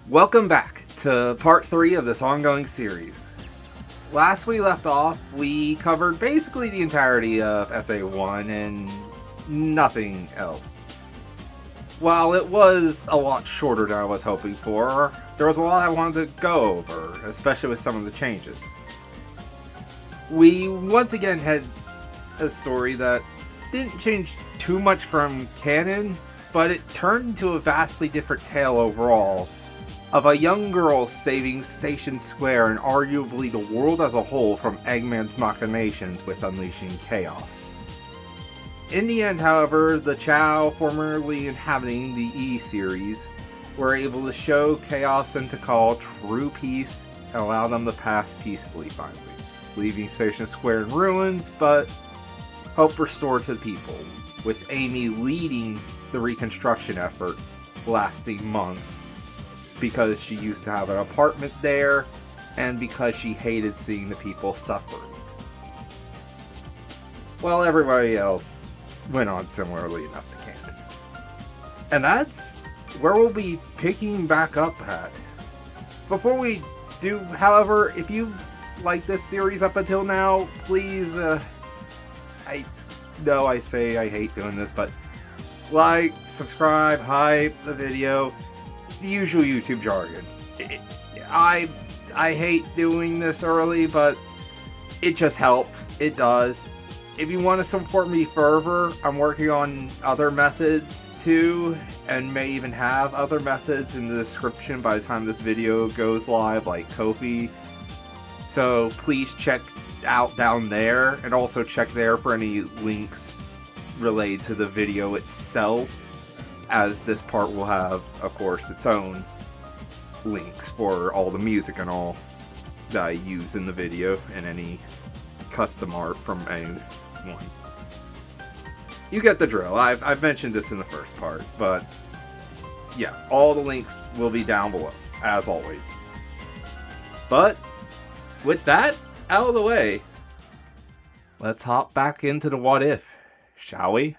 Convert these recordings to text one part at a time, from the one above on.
Welcome back to part 3 of this ongoing series. Last we left off, we covered basically the entirety of SA2 and nothing else. While it was a lot shorter than I was hoping for, there was a lot I wanted to go over, especially with some of the changes. We once again had a story that didn't change too much from canon, but it turned into a vastly different tale overall, of a young girl saving Station Square and arguably the world as a whole from Eggman's machinations with unleashing chaos. In the end, however, the Chow, formerly inhabiting the E-series, were able to show Chaos and Tikal true peace and allow them to pass peacefully finally, leaving Station Square in ruins, but hope restored to the people, with Amy leading the reconstruction effort, lasting months, because she used to have an apartment there, and because she hated seeing the people suffering. While everybody else went on similarly enough to canon. And that's where we'll be picking back up at. Before we do, however, if you've liked this series up until now, please, I know I say I hate doing this, but like, subscribe, hype the video, the usual YouTube jargon. I hate doing this early, but it just helps. It does. If you want to support me further, I'm working on other methods too, and may even have other methods in the description by the time this video goes live, like Ko-fi. So please check out down there, and also check there for any links related to the video itself, as this part will have, of course, its own links for all the music and all that I use in the video, and any custom art from anyone. You get the drill. I've mentioned this in the first part, but yeah, all the links will be down below, as always. But with that out of the way, let's hop back into the what if, shall we?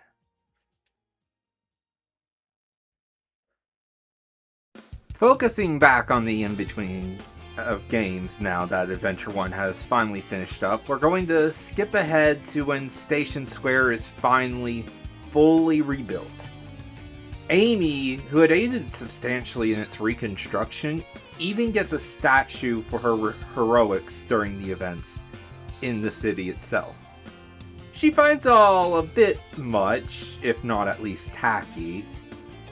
Focusing back on the in-between of games now that Adventure 1 has finally finished up, we're going to skip ahead to when Station Square is finally fully rebuilt. Amy, who had aided substantially in its reconstruction, even gets a statue for her heroics during the events in the city itself. She finds it all a bit much, if not at least tacky,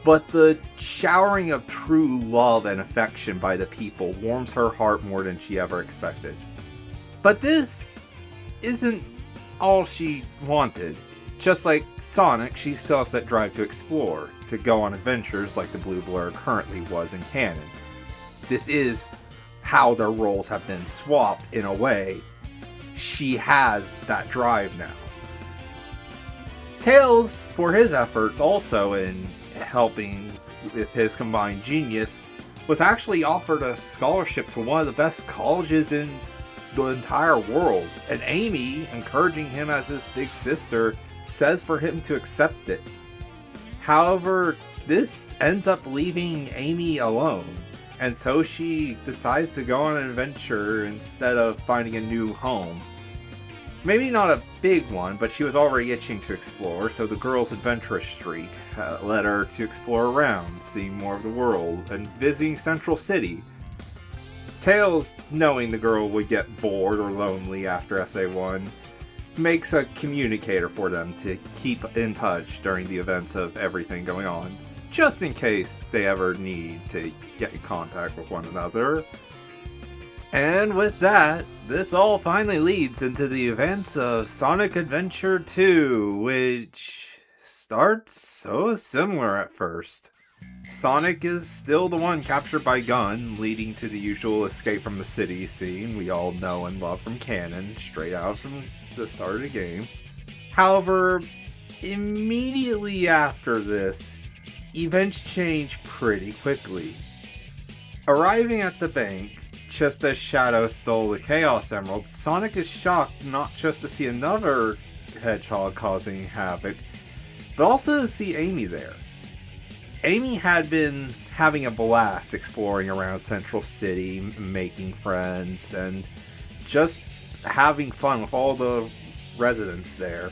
but the showering of true love and affection by the people warms her heart more than she ever expected. But this isn't all she wanted. Just like Sonic, she still has that drive to explore, to go on adventures like the Blue Blur currently was in canon. This is how their roles have been swapped in a way. She has that drive now. Tails, for his efforts also in helping with his combined genius, was actually offered a scholarship to one of the best colleges in the entire world, and Amy, encouraging him as his big sister, says for him to accept it. However, this ends up leaving Amy alone, and so she decides to go on an adventure instead of finding a new home. Maybe not a big one, but she was already itching to explore, so the girl's adventurous streak led her to explore around, seeing more of the world, and visiting Central City. Tails, knowing the girl would get bored or lonely after SA1, makes a communicator for them to keep in touch during the events of everything going on, just in case they ever need to get in contact with one another. And with that, this all finally leads into the events of Sonic Adventure 2, which starts so similar at first. Sonic is still the one captured by G.U.N, leading to the usual escape from the city scene we all know and love from canon, straight out from the start of the game. However, immediately after this, events change pretty quickly. Arriving at the bank, just as Shadow stole the Chaos Emerald, Sonic is shocked not just to see another hedgehog causing havoc, but also to see Amy there. Amy had been having a blast exploring around Central City, making friends, and just having fun with all the residents there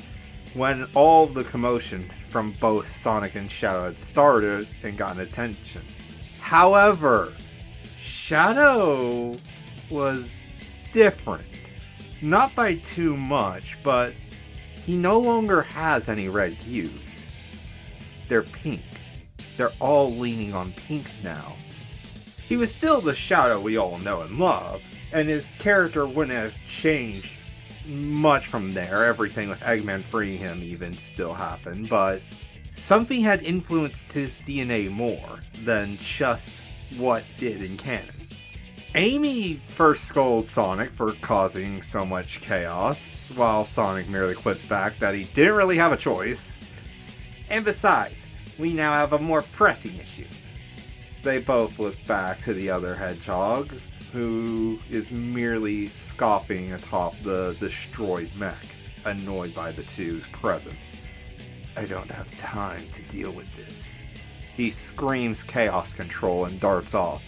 when all the commotion from both Sonic and Shadow had started and gotten attention. However, Shadow was different. Not by too much, but he no longer has any red hues. They're pink. They're all leaning on pink now. He was still the Shadow we all know and love, and his character wouldn't have changed much from there. Everything with Eggman freeing him even still happened, but something had influenced his DNA more than just what did in canon. Amy first scolds Sonic for causing so much chaos, while Sonic merely quips back that he didn't really have a choice. And besides, we now have a more pressing issue. They both look back to the other hedgehog, who is merely scoffing atop the destroyed mech, annoyed by the two's presence. I don't have time to deal with this. He screams chaos control and darts off,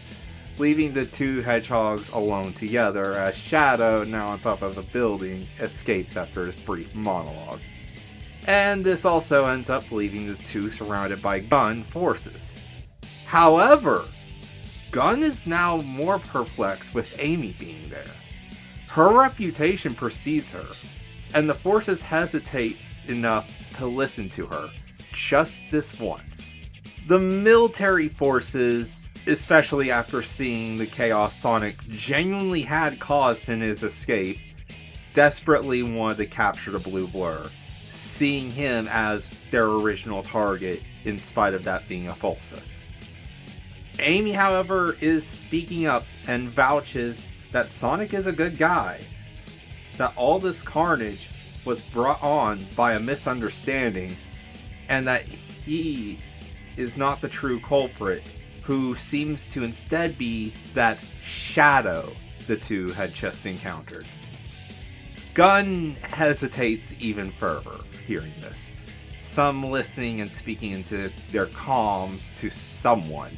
leaving the two hedgehogs alone together as Shadow, now on top of the building, escapes after his brief monologue. And this also ends up leaving the two surrounded by G.U.N forces. However, G.U.N is now more perplexed with Amy being there. Her reputation precedes her, and the forces hesitate enough to listen to her, just this once. The military forces, especially after seeing the chaos Sonic genuinely had caused in his escape, desperately wanted to capture the Blue Blur, seeing him as their original target in spite of that being a falsehood. Amy, however, is speaking up and vouches that Sonic is a good guy, that all this carnage was brought on by a misunderstanding, and that he is not the true culprit, who seems to instead be that Shadow the two had just encountered. G.U.N hesitates even further hearing this, some listening and speaking into their comms to someone.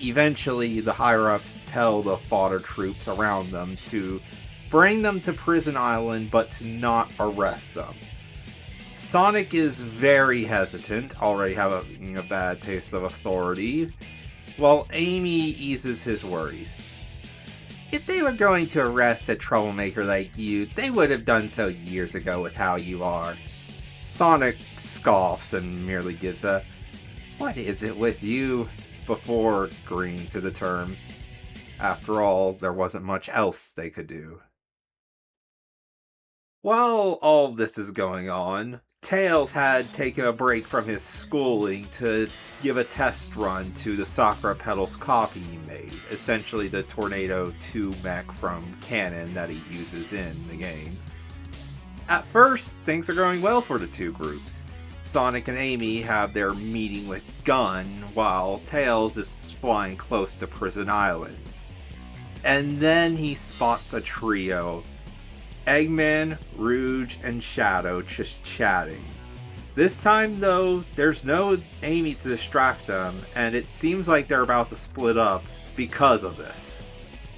Eventually, the higher-ups tell the fodder troops around them to bring them to Prison Island, but to not arrest them. Sonic is very hesitant, already having a bad taste of authority, while Amy eases his worries. If they were going to arrest a troublemaker like you, they would have done so years ago with how you are. Sonic scoffs and merely gives a, "What is it with you?" before agreeing to the terms. After all, there wasn't much else they could do. While all this is going on, Tails had taken a break from his schooling to give a test run to the Sakura Petals copy he made, essentially the Tornado 2 mech from canon that he uses in the game. At first, things are going well for the two groups. Sonic and Amy have their meeting with G.U.N, while Tails is flying close to Prison Island. And then he spots a trio: Eggman, Rouge, and Shadow just chatting. This time though, there's no Amy to distract them, and it seems like they're about to split up because of this.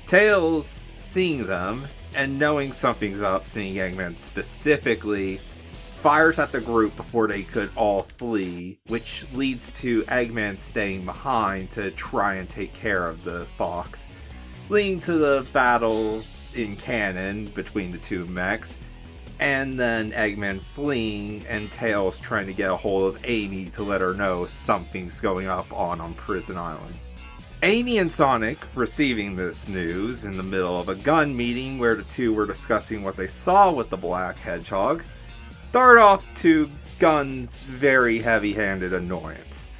Tails, seeing them, and knowing something's up, seeing Eggman specifically, fires at the group before they could all flee, which leads to Eggman staying behind to try and take care of the Fox, leading to the battle in canon between the two mechs, and then Eggman fleeing and Tails trying to get a hold of Amy to let her know something's going on Prison Island. Amy and Sonic, receiving this news in the middle of a G.U.N meeting where the two were discussing what they saw with the Black Hedgehog, start off to G.U.N's very heavy-handed annoyance.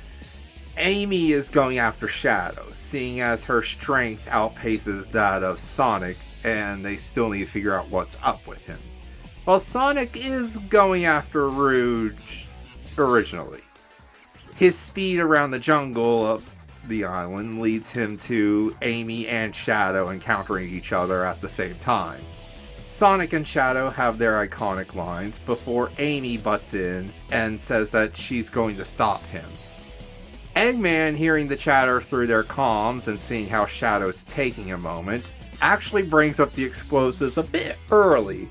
Amy is going after Shadow, seeing as her strength outpaces that of Sonic, and they still need to figure out what's up with him. While Sonic is going after Rouge originally. His speed around the jungle of the island leads him to Amy and Shadow encountering each other at the same time. Sonic and Shadow have their iconic lines before Amy butts in and says that she's going to stop him. Eggman, hearing the chatter through their comms and seeing how Shadow's taking a moment, actually brings up the explosives a bit early,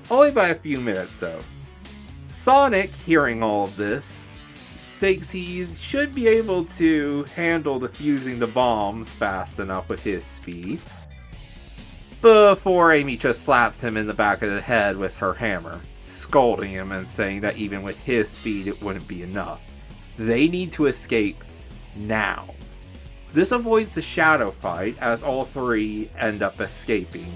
only by a few minutes though. Sonic, hearing all of this, thinks he should be able to handle defusing the bombs fast enough with his speed, before Amy just slaps him in the back of the head with her hammer, scolding him and saying that even with his speed it wouldn't be enough. They need to escape now. This avoids the Shadow fight as all three end up escaping,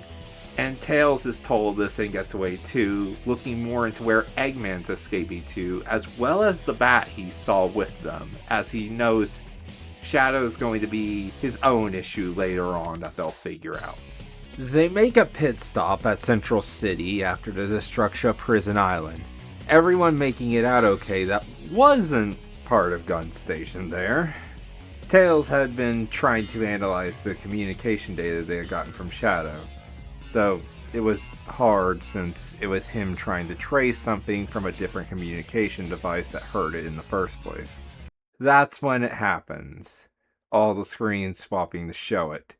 and Tails is told this and gets away too, looking more into where Eggman's escaping to, as well as the bat he saw with them, as he knows Shadow's going to be his own issue later on that they'll figure out. They make a pit stop at Central City after the destruction of Prison Island. Everyone making it out okay that wasn't part of Gun Station there. Tails had been trying to analyze the communication data they had gotten from Shadow, though it was hard since it was him trying to trace something from a different communication device that heard it in the first place. That's when it happens. All the screens swapping to show it.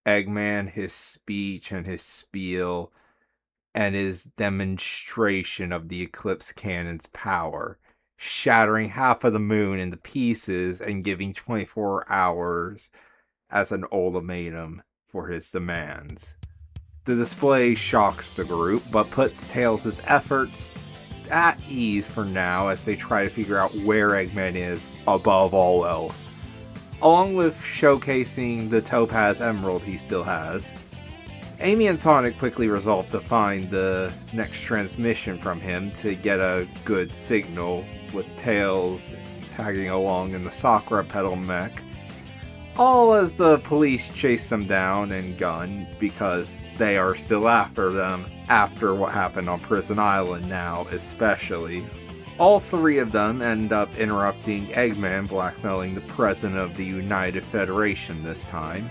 Eggman, his speech and his spiel, and his demonstration of the Eclipse Cannon's power, shattering half of the moon into pieces and giving 24 hours as an ultimatum for his demands. The display shocks the group, but puts Tails' efforts at ease for now as they try to figure out where Eggman is above all else, along with showcasing the Topaz Emerald he still has. Amy and Sonic quickly resolve to find the next transmission from him to get a good signal, with Tails tagging along in the Sakura pedal mech, all as the police chase them down and gun, because they are still after them after what happened on Prison Island now especially. All three of them end up interrupting Eggman, blackmailing the president of the United Federation this time.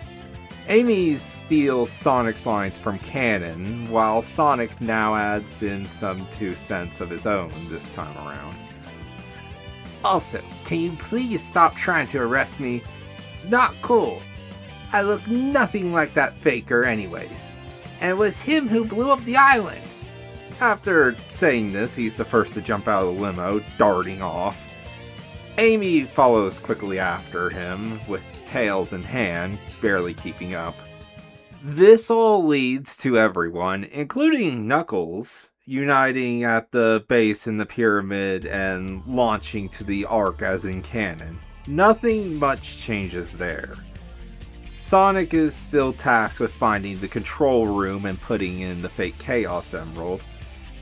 Amy steals Sonic's lines from Canon, while Sonic now adds in some 2 cents of his own this time around. Also, can you please stop trying to arrest me? It's not cool. I look nothing like that faker anyways. And it was him who blew up the island. After saying this, he's the first to jump out of the limo, darting off. Amy follows quickly after him, with Tails in hand, barely keeping up. This all leads to everyone, including Knuckles, uniting at the base in the pyramid and launching to the Ark as in canon. Nothing much changes there. Sonic is still tasked with finding the control room and putting in the fake Chaos Emerald,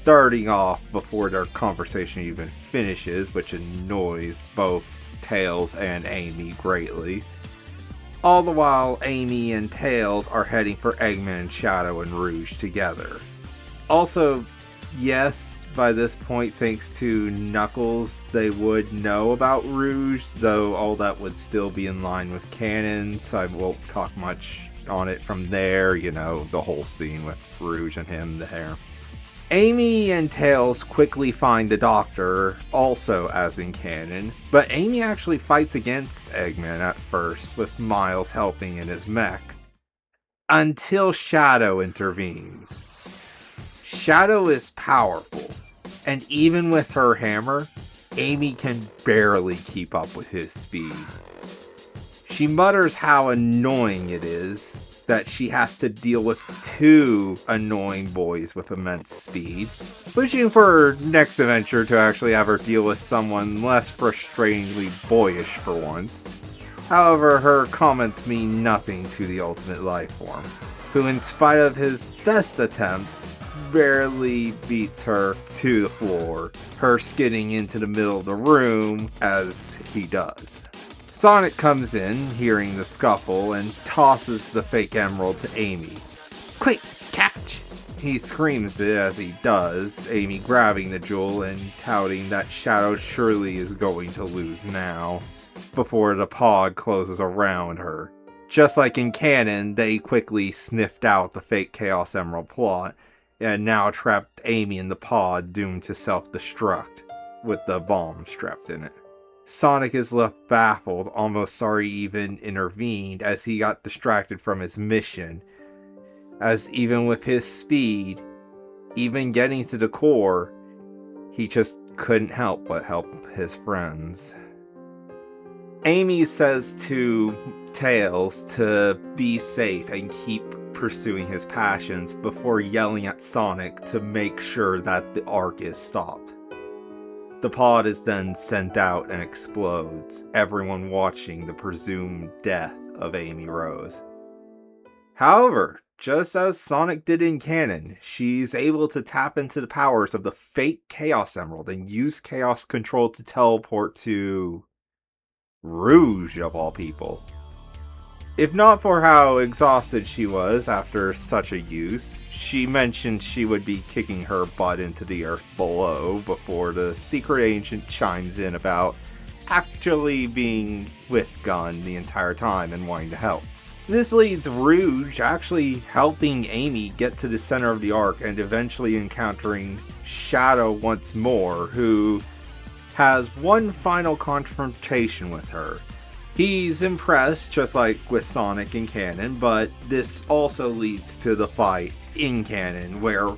darting off before their conversation even finishes, which annoys both Tails and Amy greatly. All the while, Amy and Tails are heading for Eggman, Shadow, and Rouge together. Also, yes, by this point, thanks to Knuckles, they would know about Rouge, though all that would still be in line with canon, so I won't talk much on it from there, you know, the whole scene with Rouge and him there. Amy and Tails quickly find the Doctor, also as in canon, but Amy actually fights against Eggman at first, with Miles helping in his mech, until Shadow intervenes. Shadow is powerful, and even with her hammer, Amy can barely keep up with his speed. She mutters how annoying it is that she has to deal with 2 annoying boys with immense speed, wishing for her next adventure to actually have her deal with someone less frustratingly boyish for once. However, her comments mean nothing to the ultimate life form, who in spite of his best attempts, barely beats her to the floor, her skidding into the middle of the room as he does. Sonic comes in, hearing the scuffle, and tosses the fake emerald to Amy. "Quick, catch!" He screams it as he does, Amy grabbing the jewel and touting that Shadow surely is going to lose now, before the pod closes around her. Just like in canon, they quickly sniffed out the fake Chaos Emerald plot, and now trapped Amy in the pod doomed to self-destruct, with the bomb strapped in it. Sonic is left baffled, almost sorry he even intervened, as he got distracted from his mission, as even with his speed, even getting to the core, he just couldn't help but help his friends. Amy says to Tails to be safe and keep pursuing his passions before yelling at Sonic to make sure that the arc is stopped. The pod is then sent out and explodes, everyone watching the presumed death of Amy Rose. However, just as Sonic did in canon, she's able to tap into the powers of the fake Chaos Emerald and use Chaos Control to teleport to Rouge, of all people. If not for how exhausted she was after such a use, she mentioned she would be kicking her butt into the earth below before the secret agent chimes in about actually being with G.U.N the entire time and wanting to help. This leads Rouge actually helping Amy get to the center of the arc and eventually encountering Shadow once more, who has one final confrontation with her. He's impressed, just like with Sonic in canon, but this also leads to the fight in canon, where,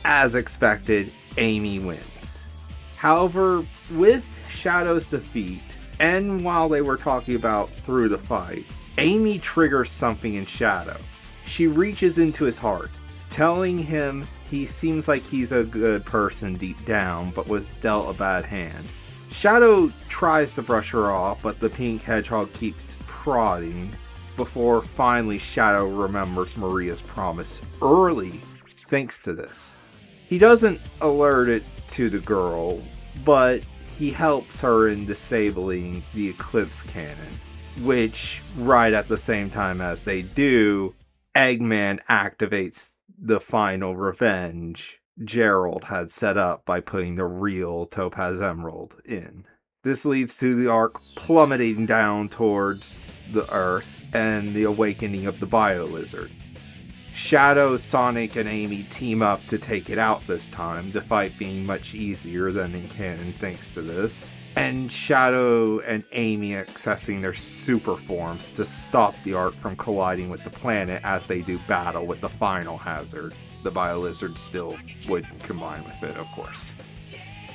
as expected, Amy wins. However, with Shadow's defeat, and while they were talking about through the fight, Amy triggers something in Shadow. She reaches into his heart, telling him he seems like he's a good person deep down, but was dealt a bad hand. Shadow tries to brush her off, but the pink hedgehog keeps prodding, before finally Shadow remembers Maria's promise early thanks to this. He doesn't alert it to the girl, but he helps her in disabling the Eclipse Cannon, which, right at the same time as they do, Eggman activates the final revenge Gerald had set up by putting the real Topaz Emerald in. This leads to the arc plummeting down towards the Earth and the awakening of the Bio-Lizard. Shadow, Sonic, and Amy team up to take it out this time, the fight being much easier than in canon thanks to this, and Shadow and Amy accessing their super forms to stop the arc from colliding with the planet as they do battle with the final hazard. The Bio-Lizard still would combine with it, of course.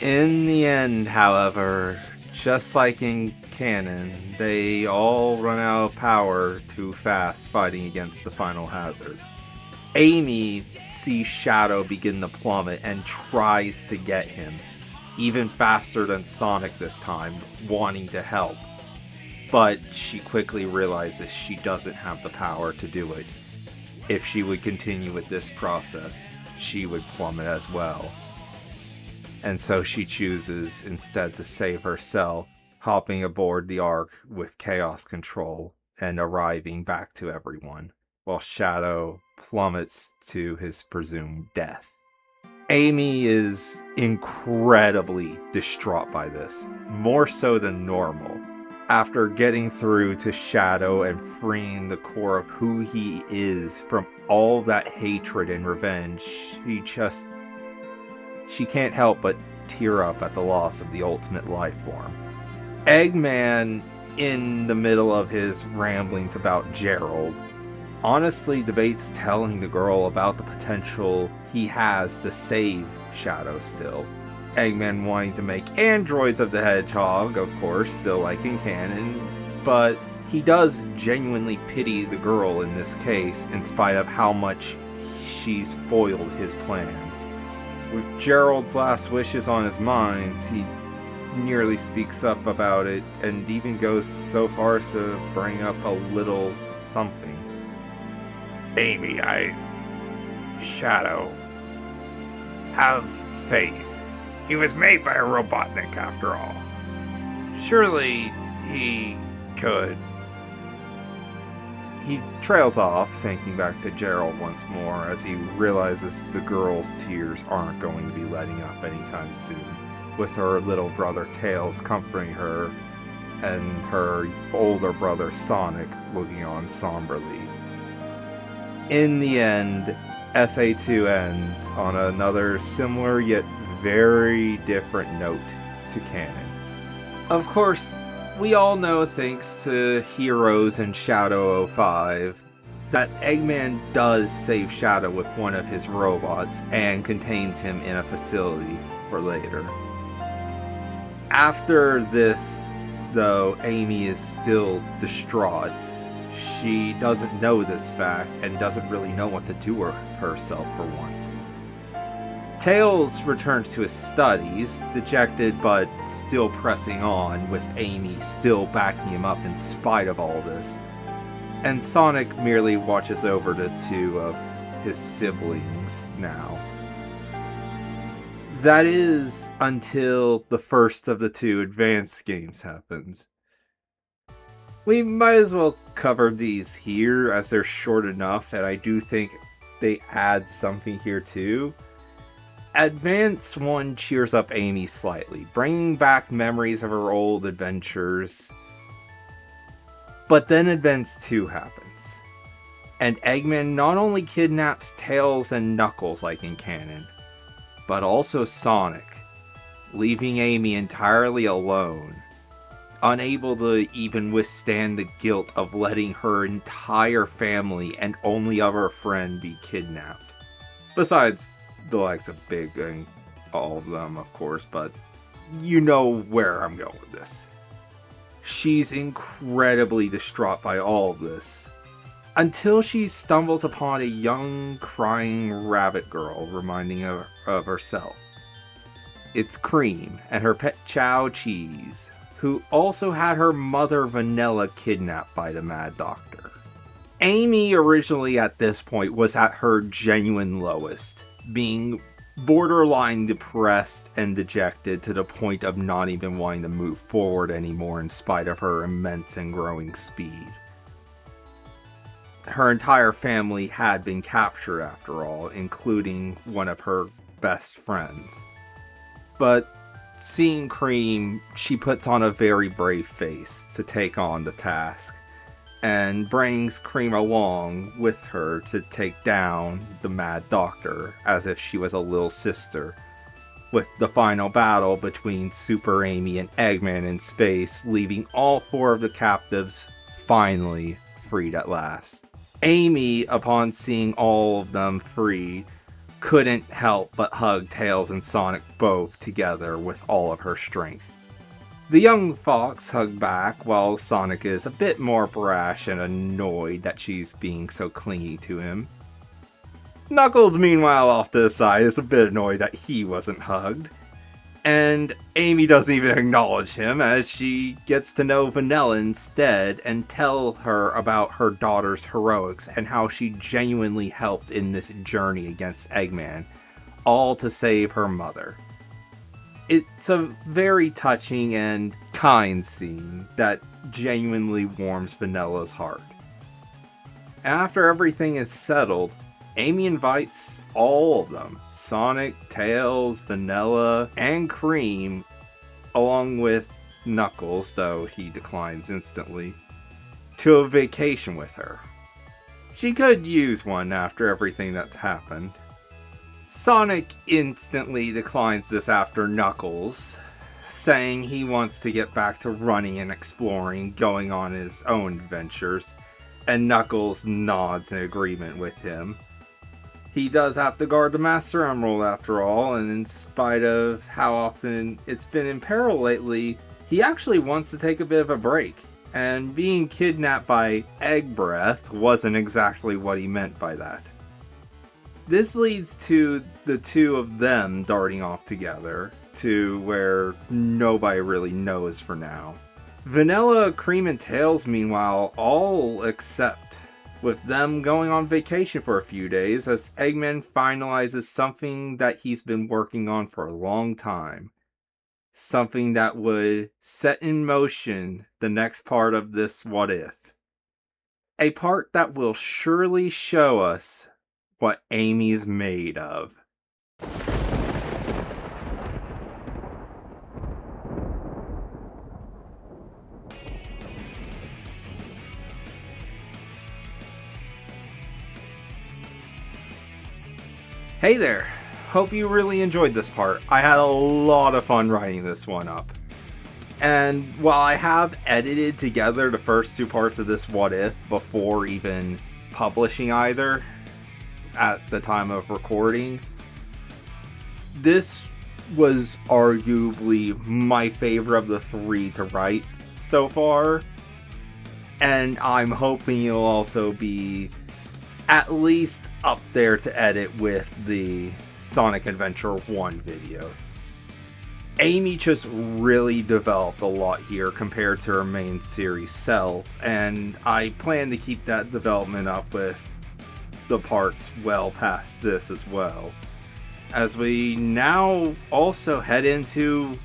In the end, however, just like in canon, they all run out of power too fast fighting against the final hazard. Amy sees Shadow begin to plummet and tries to get him, even faster than Sonic this time, wanting to help. But she quickly realizes she doesn't have the power to do it. If she would continue with this process, she would plummet as well. And so she chooses instead to save herself, hopping aboard the Ark with Chaos Control and arriving back to everyone, while Shadow plummets to his presumed death. Amy is incredibly distraught by this, more so than normal. After getting through to Shadow and freeing the core of who he is from all that hatred and revenge, she can't help but tear up at the loss of the ultimate life form. Eggman, in the middle of his ramblings about Gerald, honestly debates telling the girl about the potential he has to save Shadow still. Eggman wanting to make androids of the Hedgehog, of course, still like in canon, but he does genuinely pity the girl in this case, in spite of how much she's foiled his plans. With Gerald's last wishes on his mind, he nearly speaks up about it, and even goes so far as to bring up a little something. Amy, Shadow, have faith. He was made by a Robotnik after all. Surely he could. He trails off, thinking back to Gerald once more as he realizes the girl's tears aren't going to be letting up anytime soon, with her little brother Tails comforting her and her older brother Sonic looking on somberly. In the end, SA2 ends on another similar yet very different note to canon. Of course, We all know, thanks to Heroes and Shadow 05, that Eggman does save Shadow with one of his robots and contains him in a facility for later. After this, though, Amy is still distraught. She doesn't know this fact and doesn't really know what to do with herself for once. Tails returns to his studies, dejected but still pressing on, with Amy still backing him up in spite of all this. And Sonic merely watches over the two of his siblings now. That is until the first of the two advanced games happens. We might as well cover these here as they're short enough, and I do think they add something here too. Advance 1 cheers up Amy slightly, bringing back memories of her old adventures. But then Advance 2 happens, and Eggman not only kidnaps Tails and Knuckles like in canon, but also Sonic, leaving Amy entirely alone, unable to even withstand the guilt of letting her entire family and only other friend be kidnapped. Besides the likes of Big and all of them, of course, but you know where I'm going with this. She's incredibly distraught by all of this, until she stumbles upon a young, crying rabbit girl reminding her of herself. It's Cream and her pet Chow Cheese, who also had her mother Vanilla kidnapped by the Mad Doctor. Amy originally at this point was at her genuine lowest, being borderline depressed and dejected to the point of not even wanting to move forward anymore in spite of her immense and growing speed. Her entire family had been captured after all, including one of her best friends. But seeing Cream, she puts on a very brave face to take on the task, and brings Cream along with her to take down the Mad Doctor as if she was a little sister, with the final battle between Super Amy and Eggman in space, leaving all 4 of the captives finally freed at last. Amy, upon seeing all of them free, couldn't help but hug Tails and Sonic both together with all of her strength. The young fox hugged back, while Sonic is a bit more brash and annoyed that she's being so clingy to him. Knuckles, meanwhile, off to the side, is a bit annoyed that he wasn't hugged. And Amy doesn't even acknowledge him, as she gets to know Vanilla instead and tell her about her daughter's heroics and how she genuinely helped in this journey against Eggman, all to save her mother. It's a very touching and kind scene that genuinely warms Vanilla's heart. After everything is settled, Amy invites all of them, Sonic, Tails, Vanilla, and Cream, along with Knuckles, though he declines instantly, to a vacation with her. She could use one after everything that's happened. Sonic instantly declines this after Knuckles, saying he wants to get back to running and exploring, going on his own adventures, and Knuckles nods in agreement with him. He does have to guard the Master Emerald after all, and in spite of how often it's been in peril lately, he actually wants to take a bit of a break, and being kidnapped by Egg Breath wasn't exactly what he meant by that. This leads to the two of them darting off together to where nobody really knows for now. Vanilla, Cream, and Tails, meanwhile, all accept, with them going on vacation for a few days as Eggman finalizes something that he's been working on for a long time. Something that would set in motion the next part of this What If. A part that will surely show us what Amy's made of. Hey there! Hope you really enjoyed this part. I had a lot of fun writing this one up. And while I have edited together the first 2 parts of this What If before even publishing either at the time of recording, this was arguably my favorite of the 3 to write so far. And I'm hoping it'll also be at least up there to edit with the Sonic Adventure 1 video. Amy just really developed a lot here compared to her main series self, and I plan to keep that development up with the parts well past this as well. As we now also head into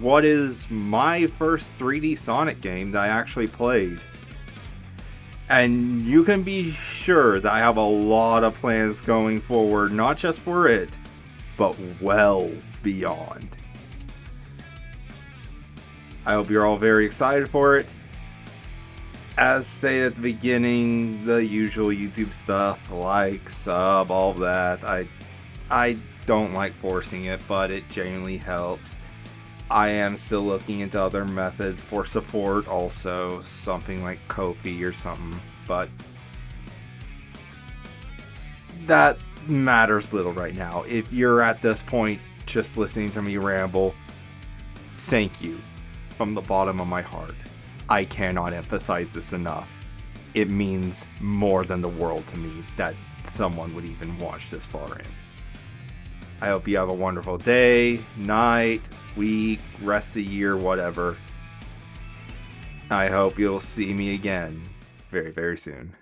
what is my first 3D Sonic game that I actually played. And you can be sure that I have a lot of plans going forward, not just for it, but well beyond. I hope you're all very excited for it. As stated at the beginning, the usual YouTube stuff, like, sub, all of that. I don't like forcing it, but it genuinely helps. I am still looking into other methods for support, also something like Ko-fi or something, but that matters little right now. If you're at this point just listening to me ramble, thank you from the bottom of my heart. I cannot emphasize this enough. It means more than the world to me that someone would even watch this far in. I hope you have a wonderful day, night, week, rest of the year, whatever. I hope you'll see me again very, very soon.